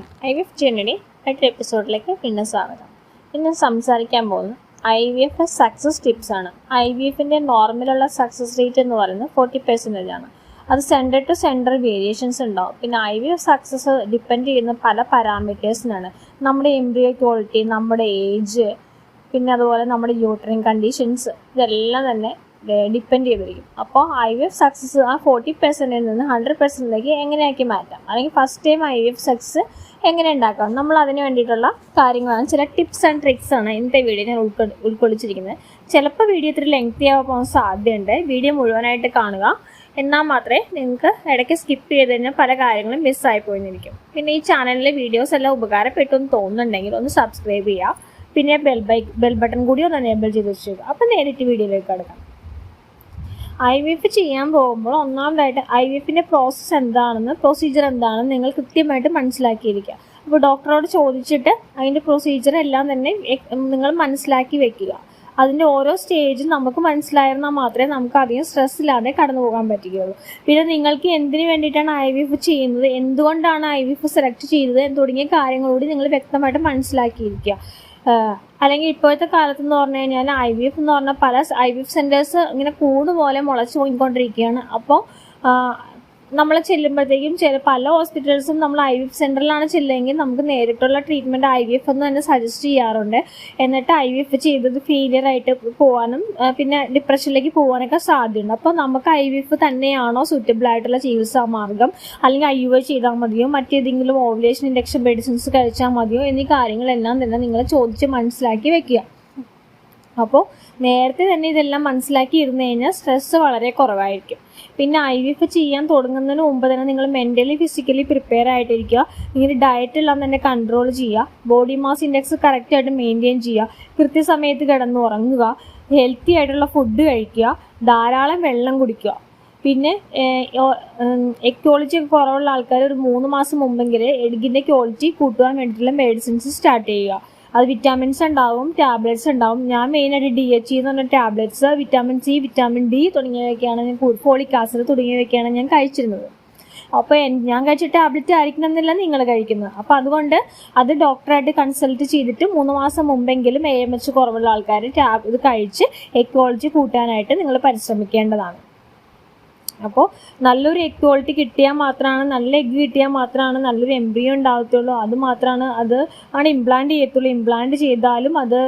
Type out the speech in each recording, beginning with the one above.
നമസ്കാരം. IVF ജേർണിയുടെ അടുത്ത എപ്പിസോഡിലേക്ക് വീണ്ടും സ്വാഗതം. ഇന്ന് സംസാരിക്കാൻ പോകുന്നത് IVF സക്സസ് ടിപ്സ് ആണ്. IVFിൻ്റെ നോർമലുള്ള സക്സസ് റേറ്റ് എന്ന് പറയുന്നത് 40% ആണ്. അത് സെൻറ്റർ ടു സെൻറ്റർ വേരിയേഷൻസ് ഉണ്ടാവും. പിന്നെ IVF സക്സസ് ഡിപ്പെൻഡ് ചെയ്യുന്ന പല പാരാമീറ്റേഴ്സിനാണ്. നമ്മുടെ എംബ്രിയോ ക്വാളിറ്റി, നമ്മുടെ ഏജ്, പിന്നെ അതുപോലെ നമ്മുടെ യൂട്രൈൻ കണ്ടീഷൻസ്, ഇതെല്ലാം തന്നെ ഡിപ്പെൻഡ് ചെയ്തിരിക്കും. അപ്പോൾ IVF സക്സസ് ആ 40%ൽ നിന്ന് 100%ലേക്ക് എങ്ങനെയാക്കി മാറ്റാം, അല്ലെങ്കിൽ ഫസ്റ്റ് ടൈം IVF സക്സസ് എങ്ങനെ ഉണ്ടാക്കാം, നമ്മൾ അതിന് വേണ്ടിയിട്ടുള്ള കാര്യങ്ങളാണ്, ചില ടിപ്സ് ആൻഡ് ട്രിക്സ് ആണ് ഇന്നത്തെ വീഡിയോ ഞാൻ ഉൾക്കൊള്ളിച്ചിരിക്കുന്നത്. ചിലപ്പോൾ വീഡിയോ ഇത്തിരി ലെങ്തി ആവാൻ സാധ്യതയുണ്ട്. വീഡിയോ മുഴുവനായിട്ട് കാണുക, എന്നാൽ മാത്രമേ നിങ്ങൾക്ക് ഇടയ്ക്ക് സ്കിപ്പ് ചെയ്ത് കഴിഞ്ഞാൽ പല കാര്യങ്ങളും മിസ്സായി പോയിരിക്കും. പിന്നെ ഈ ചാനലിലെ വീഡിയോസ് എല്ലാം ഉപകാരപ്പെട്ടു എന്ന് തോന്നുന്നുണ്ടെങ്കിൽ ഒന്ന് സബ്സ്ക്രൈബ് ചെയ്യുക. പിന്നെ ബെൽ ബട്ടൺ കൂടി ഒന്ന് എനേബിൾ ചെയ്ത് വെച്ചേക്കുക. അപ്പോൾ നേരിട്ട് വീഡിയോയിലേക്ക് കിടക്കാം. IVF ചെയ്യാൻ പോകുമ്പോൾ ഒന്നാമതായിട്ട് IVFിൻ്റെ പ്രൊസീജിയർ എന്താണെന്ന് നിങ്ങൾ കൃത്യമായിട്ട് മനസ്സിലാക്കിയിരിക്കുക. അപ്പോൾ ഡോക്ടറോട് ചോദിച്ചിട്ട് അതിൻ്റെ പ്രൊസീജിയർ എല്ലാം തന്നെ നിങ്ങൾ മനസ്സിലാക്കി വെക്കുക. അതിൻ്റെ ഓരോ സ്റ്റേജും നമുക്ക് മനസ്സിലായിരുന്നാൽ മാത്രമേ നമുക്ക് അധികം സ്ട്രെസ് ഇല്ലാതെ കടന്നു പോകാൻ പറ്റുകയുള്ളൂ. പിന്നെ നിങ്ങൾക്ക് എന്തിനു വേണ്ടിയിട്ടാണ് IVF ചെയ്യുന്നത്, എന്തുകൊണ്ടാണ് IVF സെലക്ട് ചെയ്തത് തുടങ്ങിയ കാര്യങ്ങളോട് നിങ്ങൾ വ്യക്തമായിട്ട് മനസ്സിലാക്കിയിരിക്കുക. അല്ലെങ്കിൽ ഇപ്പോഴത്തെ കാലത്തെന്ന് പറഞ്ഞു കഴിഞ്ഞാൽ IVF എന്ന് പറഞ്ഞാൽ പല IVF സെൻറ്റേഴ്സ് ഇങ്ങനെ കൂടുപോലെ മുളച്ചു പോയിക്കൊണ്ടിരിക്കുകയാണ്. അപ്പോൾ നമ്മൾ ചെല്ലുമ്പോഴത്തേക്കും പല ഹോസ്പിറ്റൽസും നമ്മൾ IVF സെൻറ്ററിലാണ് ചെല്ലുമെങ്കിൽ നമുക്ക് നേരിട്ടുള്ള ട്രീറ്റ്മെൻറ്റ് IVF എന്ന് തന്നെ സജസ്റ്റ് ചെയ്യാറുണ്ട്. എന്നിട്ട് IVF ചെയ്തത് ഫെയിലിയർ ആയിട്ട് പോകാനും പിന്നെ ഡിപ്രഷനിലേക്ക് പോകാനൊക്കെ സാധ്യതയുണ്ട്. അപ്പോൾ നമുക്ക് IVF തന്നെയാണോ സൂറ്റബിൾ ആയിട്ടുള്ള ചികിത്സാ മാർഗം, അല്ലെങ്കിൽ IUI ചെയ്താൽ മതിയോ, മറ്റേതെങ്കിലും ഓവുലേഷൻ ഇൻഡക്ഷൻ മെഡിസിൻസ് കഴിച്ചാൽ മതിയോ എന്നീ കാര്യങ്ങളെല്ലാം തന്നെ നിങ്ങൾ ചോദിച്ച് മനസ്സിലാക്കി വെക്കുക. അപ്പോൾ നേരത്തെ തന്നെ ഇതെല്ലാം മനസ്സിലാക്കി ഇരുന്ന് കഴിഞ്ഞാൽ സ്ട്രെസ്സ് വളരെ കുറവായിരിക്കും. പിന്നെ IVF ചെയ്യാൻ തുടങ്ങുന്നതിന് മുമ്പ് തന്നെ നിങ്ങൾ മെൻ്റലി ഫിസിക്കലി പ്രിപ്പയർ ആയിട്ടിരിക്കുക. നിങ്ങൾ ഡയറ്റെല്ലാം തന്നെ കൺട്രോൾ ചെയ്യുക, ബോഡി മാസ് ഇൻഡെക്സ് കറക്റ്റായിട്ട് മെയിൻറ്റെയിൻ ചെയ്യുക, കൃത്യസമയത്ത് കിടന്നുറങ്ങുക, ഹെൽത്തി ആയിട്ടുള്ള ഫുഡ് കഴിക്കുക, ധാരാളം വെള്ളം കുടിക്കുക. പിന്നെ ക്വാളിറ്റി ഒക്കെ കുറവുള്ള ആൾക്കാർ ഒരു 3 മാസം മുമ്പെങ്കിൽ എഗ്ഗിൻ്റെ ക്വാളിറ്റി കൂട്ടുവാൻ വേണ്ടിയിട്ടുള്ള മെഡിസിൻസ് സ്റ്റാർട്ട് ചെയ്യുക. അത് വിറ്റാമിൻസ് ഉണ്ടാവും, ടാബ്ലറ്റ്സ് ഉണ്ടാവും. ഞാൻ മെയിനായിട്ട് DHE എന്ന് പറഞ്ഞ tablets, vitamin C, vitamin D തുടങ്ങിയവയൊക്കെയാണ് ഞാൻ, ഫോളിക് ആസിഡ് തുടങ്ങിയവയൊക്കെയാണ് ഞാൻ കഴിച്ചിരുന്നത്. അപ്പോൾ ഞാൻ കഴിച്ച ടാബ്ലറ്റ് ആയിരിക്കണം എന്നില്ല നിങ്ങൾ കഴിക്കുന്നത്. അപ്പോൾ അതുകൊണ്ട് അത് ഡോക്ടറായിട്ട് കൺസൾട്ട് ചെയ്തിട്ട് 3 മാസം മുമ്പെങ്കിലും AMH കുറവുള്ള ആൾക്കാർ ഇത് കഴിച്ച് എഗ് ക്വാളിറ്റി കൂട്ടാനായിട്ട് നിങ്ങൾ പരിശ്രമിക്കേണ്ടതാണ്. അപ്പോൾ നല്ലൊരു എഗ് ക്വാളിറ്റി കിട്ടിയാൽ മാത്രമാണ്, നല്ല എഗ്ഗ് കിട്ടിയാൽ മാത്രമാണ് നല്ലൊരു എംബ്രിയോ ഉണ്ടാകത്തുള്ളൂ. അത് ഇംപ്ലാന്റ് ചെയ്യത്തുള്ളൂ. ഇംപ്ലാന്റ് ചെയ്താലും അത്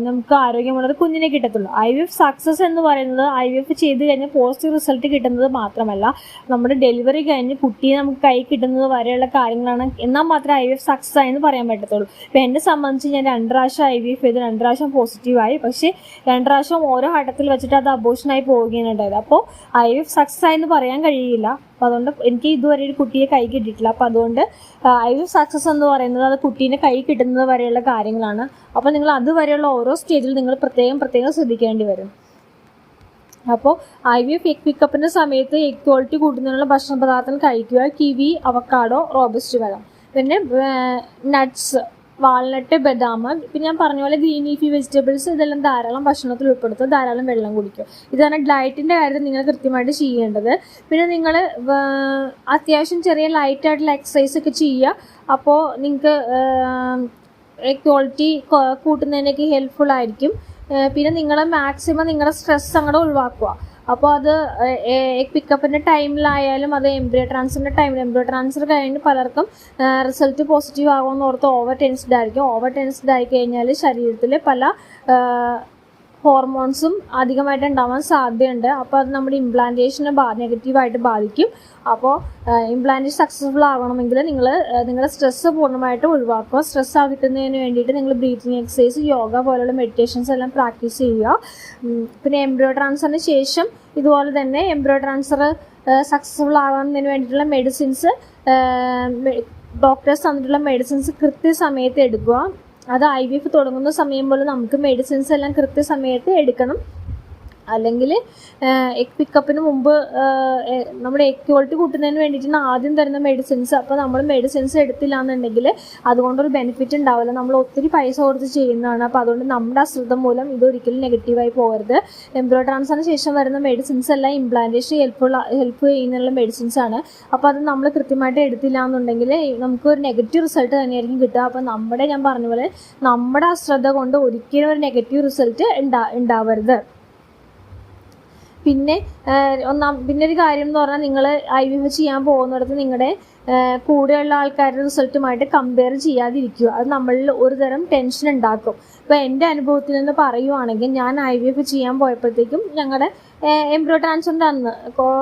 നമുക്ക് ആരോഗ്യമുള്ളൊരു കുഞ്ഞിനെ കിട്ടത്തുള്ളൂ. IVF സക്സസ് എന്ന് പറയുന്നത് IVF ചെയ്ത് കഴിഞ്ഞാൽ പോസിറ്റീവ് റിസൾട്ട് കിട്ടുന്നത് മാത്രമല്ല, നമ്മുടെ ഡെലിവറി കഴിഞ്ഞ് കുട്ടിയെ നമുക്ക് കൈ കിട്ടുന്നത് വരെയുള്ള കാര്യങ്ങളാണ്. എന്നാൽ മാത്രമേ IVF സക്സസ് ആയെന്ന് പറയാൻ പറ്റത്തുള്ളൂ. ഇപ്പോൾ എന്നെ സംബന്ധിച്ച് ഞാൻ 2 പ്രാവശ്യം IVF ചെയ്ത് 2 പ്രാവശ്യം പോസിറ്റീവായി. പക്ഷേ 2 പ്രാവശ്യം ഓരോ ഘട്ടത്തിൽ വെച്ചിട്ട് അത് അബോർഷനായി പോവുകയാണ് ഉണ്ടായത്. അപ്പോൾ IVF സക്സസ് ആയെന്ന് പറയാൻ കഴിയില്ല. അപ്പോൾ അതുകൊണ്ട് എനിക്ക് ഇതുവരെ ഒരു കുട്ടിയെ കൈ കിട്ടിയിട്ടില്ല. അപ്പോൾ അതുകൊണ്ട് IVF സക്സസ് എന്ന് പറയുന്നത് അത് കുട്ടീനെ കൈ കിട്ടുന്നത് വരെയുള്ള കാര്യങ്ങളാണ്. അപ്പോൾ നിങ്ങൾ അതുവരെയുള്ള ഓരോ സ്റ്റേജിൽ നിങ്ങൾ പ്രത്യേകം ശ്രദ്ധിക്കേണ്ടി വരും. അപ്പോൾ IVF എഗ് പിക്കപ്പിൻ്റെ സമയത്ത് എഗ് ക്വാളിറ്റി കൂട്ടുന്നതിനുള്ള ഭക്ഷണ പദാർത്ഥം കഴിക്കുക. കിവി, അവക്കാഡോ, റോബസ്റ്റ് വെള്ളം, പിന്നെ നട്ട്സ്, വാൾനട്ട്, ബദാം, പിന്നെ ഞാൻ പറഞ്ഞ പോലെ ഗ്രീൻ ലീഫി വെജിറ്റബിൾസ്, ഇതെല്ലാം ധാരാളം ഭക്ഷണത്തിൽ ഉൾപ്പെടുത്തുക. ധാരാളം വെള്ളം കുടിക്കുക. ഇതാണ് ഡയറ്റിൻ്റെ കാര്യത്തിൽ നിങ്ങൾ കൃത്യമായിട്ട് ചെയ്യേണ്ടത്. പിന്നെ നിങ്ങൾ അത്യാവശ്യം ചെറിയ ലൈറ്റായിട്ടുള്ള എക്സസൈസ് ഒക്കെ ചെയ്യുക. അപ്പോൾ നിങ്ങൾക്ക് ക്വാളിറ്റി കൂട്ടുന്നതിനൊക്കെ ഹെൽപ്ഫുൾ ആയിരിക്കും. പിന്നെ നിങ്ങൾ മാക്സിമം നിങ്ങളുടെ സ്ട്രെസ് അങ്ങോട്ട് ഒഴിവാക്കുക. അപ്പോൾ അത് എഗ് പിക്കപ്പിൻ്റെ ടൈമിലായാലും അത് എംബ്രിയോ ട്രാൻസ്ഫർ കഴിഞ്ഞ് പലർക്കും റിസൾട്ട് പോസിറ്റീവ് ആകുമെന്ന് ഓർത്ത് ഓവർ ടെൻസ്ഡ് ആയി കഴിഞ്ഞാൽ ശരീരത്തിൽ പല ഹോർമോൺസും അധികമായിട്ട് ഉണ്ടാവാൻ സാധ്യതയുണ്ട്. അപ്പോൾ അത് നമ്മുടെ ഇംപ്ലാന്റേഷനെ നെഗറ്റീവായിട്ട് ബാധിക്കും. അപ്പോൾ ഇംപ്ലാന്റേഷൻ സക്സസ്ഫുൾ ആകണമെങ്കിൽ നിങ്ങളുടെ സ്ട്രെസ്സ് പൂർണ്ണമായിട്ട് ഒഴിവാക്കുക. സ്ട്രെസ് ആകുന്നതിന് വേണ്ടിയിട്ട് നിങ്ങൾ ബ്രീത്തിങ് എക്സസൈസ്, യോഗ പോലുള്ള മെഡിറ്റേഷൻസ് എല്ലാം പ്രാക്ടീസ് ചെയ്യുക. പിന്നെ എംബ്രിയോ ട്രാൻസ്ഫറിന് ശേഷം ഇതുപോലെ തന്നെ എംബ്രിയോ ട്രാൻസ്ഫർ സക്സസ്ഫുൾ ആകുന്നതിന് വേണ്ടിയിട്ടുള്ള മെഡിസിൻസ്, ഡോക്ടേഴ്സ് തന്നിട്ടുള്ള മെഡിസിൻസ് കൃത്യസമയത്ത് എടുക്കുക. അത് IVF തുടങ്ങുന്ന സമയം പോലെ നമുക്ക് മെഡിസിൻസ് എല്ലാം കൃത്യസമയത്ത് എടുക്കണം. അല്ലെങ്കിൽ എഗ് പിക്കപ്പിന് മുമ്പ് നമ്മുടെ എഗ് ക്വാളിറ്റി കൂട്ടുന്നതിന് വേണ്ടിയിട്ടാണ് ആദ്യം തരുന്ന മെഡിസിൻസ്. അപ്പോൾ നമ്മൾ മെഡിസിൻസ് എടുത്തില്ല എന്നുണ്ടെങ്കിൽ അതുകൊണ്ടൊരു ബെനിഫിറ്റ് ഉണ്ടാവില്ല. നമ്മൾ ഒത്തിരി പൈസ കൊടുത്ത് ചെയ്യുന്നതാണ്. അപ്പോൾ അതുകൊണ്ട് നമ്മുടെ അശ്രദ്ധ മൂലം ഇതൊരിക്കലും നെഗറ്റീവായി പോകരുത്. എംബ്രിയോ ട്രാൻസ്ഫറിന് ശേഷം വരുന്ന മെഡിസിൻസ് എല്ലാം ഇംപ്ലാന്റേഷൻ ഹെൽപ്പ് ചെയ്യുന്നുള്ള മെഡിസിൻസ് ആണ്. അപ്പോൾ അത് നമ്മൾ കൃത്യമായിട്ട് എടുത്തില്ല എന്നുണ്ടെങ്കിൽ നമുക്ക് ഒരു നെഗറ്റീവ് റിസൾട്ട് തന്നെയായിരിക്കും കിട്ടുക. അപ്പോൾ ഞാൻ പറഞ്ഞ പോലെ നമ്മുടെ അശ്രദ്ധ കൊണ്ട് ഒരിക്കലും ഒരു നെഗറ്റീവ് റിസൾട്ട് ഉണ്ടാവരുത്. പിന്നെ ഒരു കാര്യം എന്ന് പറഞ്ഞാൽ നിങ്ങൾ IVF ചെയ്യാൻ പോകുന്നിടത്ത് നിങ്ങളുടെ കൂടെയുള്ള ആൾക്കാരുടെ റിസൾട്ടുമായിട്ട് കമ്പയർ ചെയ്യാതിരിക്കുക. അത് നമ്മളിൽ ഒരു തരം ടെൻഷൻ ഉണ്ടാക്കും. ഇപ്പോൾ എൻ്റെ അനുഭവത്തിൽ നിന്ന് പറയുവാണെങ്കിൽ ഞാൻ IVF ചെയ്യാൻ പോയപ്പോഴത്തേക്കും ഞങ്ങളുടെ എംബ്രിയോ ട്രാൻസ്ഫറിൻ്റെ അന്ന്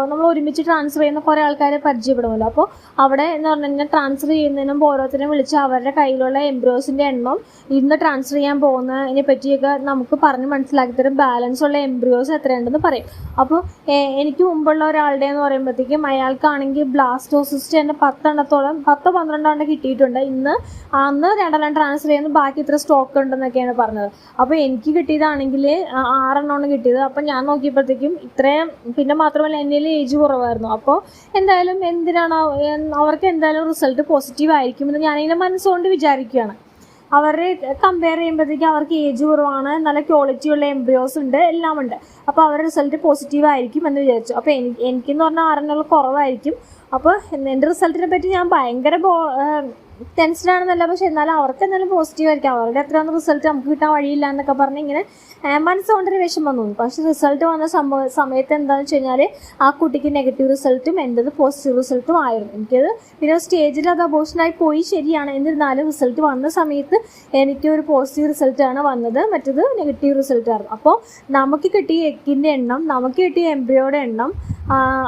നമ്മൾ ഒരുമിച്ച് ട്രാൻസ്ഫർ ചെയ്യുന്ന കുറേ ആൾക്കാരെ പരിചയപ്പെടുമല്ലോ. അപ്പോൾ അവിടെ എന്ന് പറഞ്ഞു കഴിഞ്ഞാൽ ട്രാൻസ്ഫർ ചെയ്യുന്നതിന് മുമ്പ് ഓരോരുത്തരും വിളിച്ച് അവരുടെ കയ്യിലുള്ള എംബ്രിയോസിൻ്റെ എണ്ണം ഇന്ന് ട്രാൻസ്ഫർ ചെയ്യാൻ പോകുന്നതിനെ പറ്റിയൊക്കെ നമുക്ക് പറഞ്ഞ് മനസ്സിലാക്കി തരും. ബാലൻസ് ഉള്ള എംബ്രിയോസ് എത്രയുണ്ടെന്ന് പറയും. അപ്പോൾ എനിക്ക് മുമ്പുള്ള ഒരാളുടെ എന്ന് പറയുമ്പോഴത്തേക്കും അയാൾക്കാണെങ്കിൽ ബ്ലാസ്റ്റോസിസ്റ്റ് തന്നെ 10-12 കിട്ടിയിട്ടുണ്ട്. അന്ന് 2 ട്രാൻസ്ഫർ ചെയ്യുന്നു, ബാക്കി ഇത്ര സ്റ്റോക്ക് ഉണ്ടെന്നൊക്കെയാണ് പറഞ്ഞത്. അപ്പോൾ എനിക്ക് കിട്ടിയതാണെങ്കിൽ 6 കിട്ടിയത്. അപ്പം ഞാൻ നോക്കിയപ്പോഴത്തേക്കും ഇത്രയും, പിന്നെ മാത്രമല്ല എൻ്റെ ഏജ് കുറവായിരുന്നു. അപ്പോൾ എന്തായാലും അവർക്ക് എന്തായാലും റിസൾട്ട് പോസിറ്റീവ് ആയിരിക്കുമെന്ന് ഞാനിങ്ങനെ മനസ്സുകൊണ്ട് വിചാരിക്കുകയാണ്. അവരെ കമ്പയർ ചെയ്യുമ്പോഴത്തേക്കും അവർക്ക് ഏജ് കുറവാണ്, നല്ല ക്വാളിറ്റിയുള്ള എംബ്രിയോസ് ഉണ്ട്, എല്ലാം ഉണ്ട്. അപ്പോൾ അവരുടെ റിസൾട്ട് പോസിറ്റീവ് ആയിരിക്കും എന്ന് വിചാരിച്ചു. അപ്പോൾ എനിക്കെന്ന് പറഞ്ഞാൽ 6 കുറവായിരിക്കും. അപ്പോൾ എൻ്റെ റിസൾട്ടിനെ പറ്റി ഞാൻ ഭയങ്കര ടെൻഷനാണെന്നല്ല, പക്ഷെ എന്നാലും അവർക്ക് എന്തായാലും പോസിറ്റീവ് ആയിരിക്കും. അവരുടെ എത്രയൊന്നും റിസൾട്ട് നമുക്ക് കിട്ടാൻ വഴിയില്ല എന്നൊക്കെ പറഞ്ഞ് ഇങ്ങനെ മനസ്സുകൊണ്ടൊരു വിഷമം തോന്നും. പക്ഷെ റിസൾട്ട് വന്ന സമയത്ത് എന്താണെന്ന് വെച്ച് കഴിഞ്ഞാൽ ആ കുട്ടിക്ക് നെഗറ്റീവ് റിസൾട്ടും എൻ്റെത് പോസിറ്റീവ് റിസൾട്ടും ആയിരുന്നു. എനിക്കത് പിന്നെ സ്റ്റേജിൽ അത് അബോർഷനായി പോയി, ശരിയാണ്. എന്നിരുന്നാലും റിസൾട്ട് വന്ന സമയത്ത് എനിക്കൊരു പോസിറ്റീവ് റിസൾട്ടാണ് വന്നത്, മറ്റത് നെഗറ്റീവ് റിസൾട്ടായിരുന്നു. അപ്പോൾ നമുക്ക് കിട്ടിയ എഗ്ഗിൻ്റെ എണ്ണം, നമുക്ക് കിട്ടിയ എംബ്രിയോയുടെ എണ്ണം,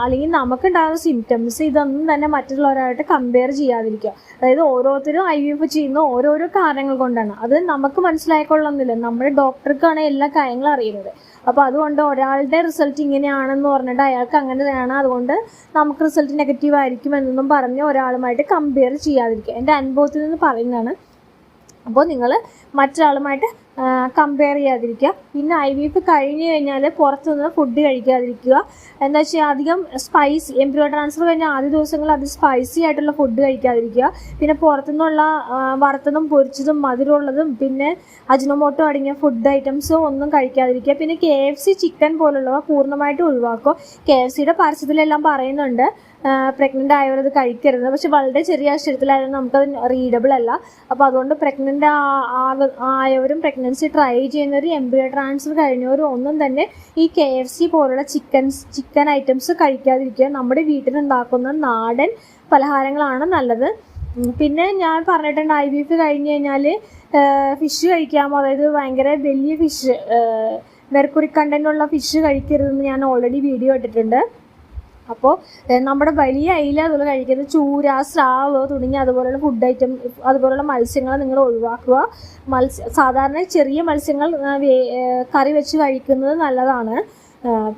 അല്ലെങ്കിൽ നമുക്കുണ്ടാകുന്ന സിംറ്റംസ്, ഇതൊന്നും തന്നെ മറ്റുള്ളവരായിട്ട് കമ്പയർ ചെയ്യാതിരിക്കുക. അതായത് ഓരോരുത്തരും IVF ചെയ്യുന്ന ഓരോരോ കാരണങ്ങൾ കൊണ്ടാണ്. അത് നമുക്ക് മനസ്സിലായിക്കൊള്ളുന്നില്ല. നമ്മുടെ ഡോക്ടർക്കാണ് എല്ലാ കാര്യങ്ങളും അറിയുന്നത്. അപ്പോൾ അതുകൊണ്ട് ഒരാളുടെ റിസൾട്ട് ഇങ്ങനെയാണെന്ന് പറഞ്ഞിട്ട് അയാൾക്ക് അങ്ങനെയാണ്, അതുകൊണ്ട് നമുക്ക് റിസൾട്ട് നെഗറ്റീവ് ആയിരിക്കും എന്നൊന്നും പറഞ്ഞ് ഒരാളുമായിട്ട് കമ്പയർ ചെയ്യാതിരിക്കുക. എൻ്റെ അനുഭവത്തിൽ നിന്ന് പറയുന്നതാണ്. അപ്പോൾ നിങ്ങൾ മറ്റൊരാളുമായിട്ട് കമ്പയർ ചെയ്യാതിരിക്കുക. പിന്നെ IVF കഴിഞ്ഞ് കഴിഞ്ഞാൽ പുറത്തുനിന്ന് ഫുഡ് കഴിക്കാതിരിക്കുക. എന്താ വെച്ചാൽ അധികം എംബ്രിയോ ട്രാൻസ്ഫർ കഴിഞ്ഞാൽ ആദ്യ ദിവസങ്ങളിൽ അത് സ്പൈസി ആയിട്ടുള്ള ഫുഡ് കഴിക്കാതിരിക്കുക. പിന്നെ പുറത്തുനിന്നുള്ള വറുത്തതും പൊരിച്ചതും മധുരമുള്ളതും പിന്നെ അജിനോമോട്ടോ അടങ്ങിയ ഫുഡ് ഐറ്റംസും ഒന്നും കഴിക്കാതിരിക്കുക. പിന്നെ KFC, ചിക്കൻ പോലുള്ളവ പൂർണ്ണമായിട്ടും ഒഴിവാക്കുക. KFCയുടെ പരസ്യത്തിലെല്ലാം പറയുന്നുണ്ട് പ്രഗ്നൻ്റ് ആയവരത് കഴിക്കരുത്, പക്ഷെ വളരെ ചെറിയ അക്ഷരത്തിലായിരുന്നു, നമുക്കത് റീഡബിൾ അല്ല. അപ്പോൾ അതുകൊണ്ട് പ്രഗ്നൻ്റ് ആയവരും പ്രഗ്നൻസി ട്രൈ ചെയ്യുന്നവർ, എംബ്രിയോ ട്രാൻസ്ഫർ കഴിഞ്ഞവരും ഒന്നും തന്നെ ഈ KFC പോലുള്ള ചിക്കൻ ഐറ്റംസ് കഴിക്കാതിരിക്കുക. നമ്മുടെ വീട്ടിലുണ്ടാക്കുന്ന നാടൻ പലഹാരങ്ങളാണ് നല്ലത്. പിന്നെ ഞാൻ പറഞ്ഞിട്ടുണ്ട് IVF കഴിഞ്ഞ് കഴിഞ്ഞാൽ ഫിഷ് കഴിക്കാമോ, അതായത് ഭയങ്കര വലിയ ഫിഷ്, മെർക്കുറി കണ്ടൻ്റുള്ള ഫിഷ് കഴിക്കരുതെന്ന് ഞാൻ ഓൾറെഡി വീഡിയോ ഇട്ടിട്ടുണ്ട്. അപ്പോൾ നമ്മുടെ വലിയ അയില അതുപോലെ കഴിക്കുന്നത്, ചൂര, സ്രാവ് തുടങ്ങിയ അതുപോലുള്ള ഫുഡ് ഐറ്റം, അതുപോലുള്ള മത്സ്യങ്ങൾ നിങ്ങൾ ഒഴിവാക്കുക. സാധാരണ ചെറിയ മത്സ്യങ്ങൾ കറി വെച്ച് കഴിക്കുന്നത് നല്ലതാണ്.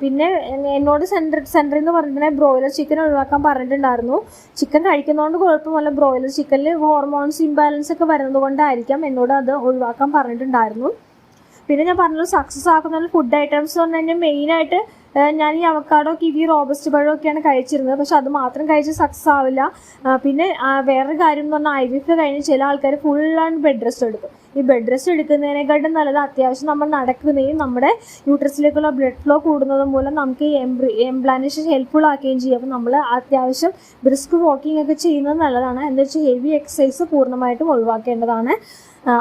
പിന്നെ എന്നോട് സെൻറ്ററിൽ നിന്ന് പറഞ്ഞിട്ടുണ്ടെങ്കിൽ ബ്രോയിലർ ചിക്കൻ ഒഴിവാക്കാൻ പറഞ്ഞിട്ടുണ്ടായിരുന്നു. ചിക്കൻ കഴിക്കുന്നതുകൊണ്ട് കുഴപ്പമില്ല, ബ്രോയിലർ ചിക്കനിൽ ഹോർമോൺസ് ഇംബാലൻസ് ഒക്കെ വരുന്നത് കൊണ്ടായിരിക്കാം എന്നോട് അത് ഒഴിവാക്കാൻ പറഞ്ഞിട്ടുണ്ടായിരുന്നു. പിന്നെ ഞാൻ പറഞ്ഞത് സക്സസ് ആക്കുന്ന ഫുഡ് ഐറ്റംസ് എന്ന് പറഞ്ഞു കഴിഞ്ഞാൽ മെയിനായിട്ട് ഞാൻ ഈ അവക്കാഡോ, കിവി, റോബസ്റ്റ് പഴമൊക്കെയാണ് കഴിച്ചിരുന്നത്. പക്ഷെ അത് മാത്രം കഴിച്ച് സക്സസ് ആവില്ല. പിന്നെ വേറൊരു കാര്യം എന്ന് പറഞ്ഞാൽ IVF കഴിഞ്ഞ് ചില ആൾക്കാർ ഫുള്ളാണ് ബെഡ് റെസ്റ്റ് എടുക്കും. ഈ ബെഡ് റെസ്റ്റ് എടുക്കുന്നതിനെക്കാട്ടും നല്ലത് അത്യാവശ്യം നമ്മൾ നടക്കുകയും നമ്മുടെ യൂട്രസിലേക്കുള്ള ബ്ലഡ് ഫ്ലോ കൂടുന്നത് മൂലം നമുക്ക് ഈ ഇംപ്ലാന്റേഷൻ ഹെൽപ്ഫുൾ ആക്കുകയും ചെയ്യും. അപ്പോൾ നമ്മൾ അത്യാവശ്യം ബ്രിസ്ക് വാക്കിംഗ് ഒക്കെ ചെയ്യുന്നത് നല്ലതാണ്. എന്താ വെച്ചാൽ ഹെവി എക്സസൈസ് പൂർണ്ണമായിട്ടും ഒഴിവാക്കേണ്ടതാണ്.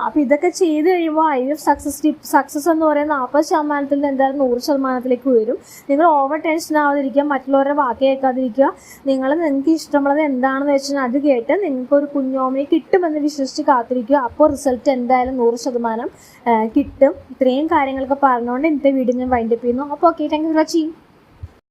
അപ്പോൾ ഇതൊക്കെ ചെയ്ത് കഴിയുമ്പോൾ IVF സക്സസ് എന്ന് പറയുന്ന 40% നിന്ന് എന്തായാലും 100% വരും. നിങ്ങൾ ഓവർ ടെൻഷൻ ആവാതിരിക്കുക, മറ്റുള്ളവരുടെ വാക്ക് കേൾക്കാതിരിക്കുക. നിങ്ങൾക്ക് ഇഷ്ടമുള്ളത് എന്താണെന്ന് വെച്ചാൽ അത് കേട്ട് നിങ്ങൾക്കൊരു കുഞ്ഞോമയെ കിട്ടുമെന്ന് വിശ്വസിച്ച് കാത്തിരിക്കുക. അപ്പോൾ റിസൾട്ട് എന്തായാലും 100% കിട്ടും. ഇത്രയും കാര്യങ്ങളൊക്കെ പറഞ്ഞുകൊണ്ട് ഇന്നത്തെ വീഡിയോ ഞാൻ വൈൻഡപ്പ് ചെയ്യുന്നു. അപ്പോൾ okay, thank you for watching.